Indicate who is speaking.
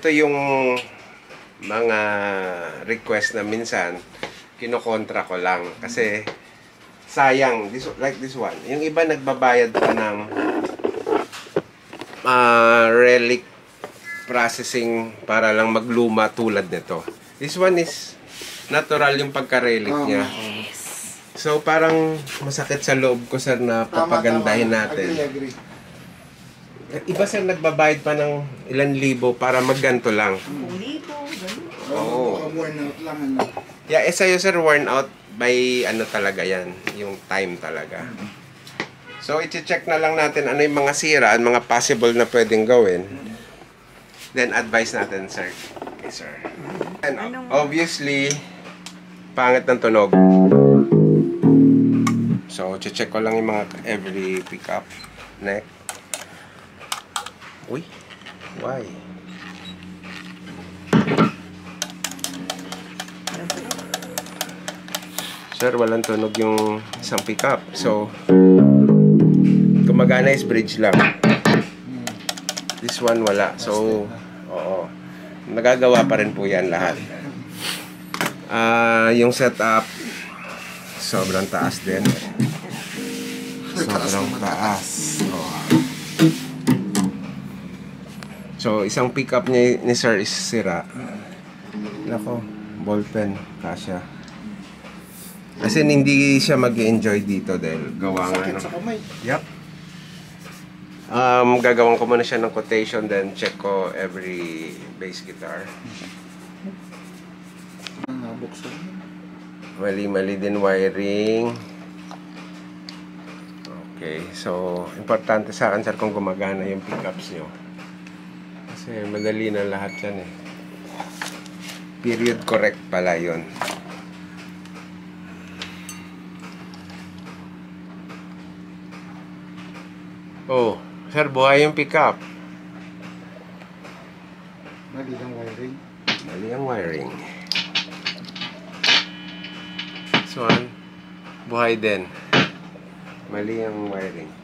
Speaker 1: Ito yung mga request na minsan kinokontra ko lang kasi sayang, like this one. Yung iba nagbabayad pa ng relic processing para lang magluma tulad nito. This one is natural yung pagka-relic niya. So parang masakit sa loob ko sir na papagandahin natin.
Speaker 2: Agree.
Speaker 1: Iba sir nagbabayad pa ng ilan libo para magganto lang. Oo.
Speaker 2: Worn out lang.
Speaker 1: Yeah, sa'yo sir, worn out by ano talaga yan, yung time talaga. So, i-check na lang natin ano yung mga sira at mga possible na pwedeng gawin. Then, advise natin, sir. Okay, sir. And obviously, pangit ng tunog. So, check ko lang yung mga every pickup. Neck. Uy, why? Sir, walang tunog yung isang pickup. So, gumagana is bridge lang. This one wala. So, oo. Nagagawa pa rin po yan lahat. Yung setup, sobrang taas din. Sobrang taas. Oh. So, isang pickup ni sir is sira. Nako, ballpen, kasya. Kasi hindi siya mag-enjoy dito dahil gawa nga
Speaker 2: Sakit sa kamay.
Speaker 1: Yep. Gagawin ko muna siya ng quotation then check ko every bass guitar.
Speaker 2: Nabuksan.
Speaker 1: Mali din wiring. Okay, so importante sa akin sir kung gumagana yung pickups nyo. Kasi madali na lahat yan eh. Period correct pala yun. Oh, sir, buhay yung pickup.
Speaker 2: Mali ang wiring.
Speaker 1: Mali ang wiring. This one, buhay din. Mali ang wiring.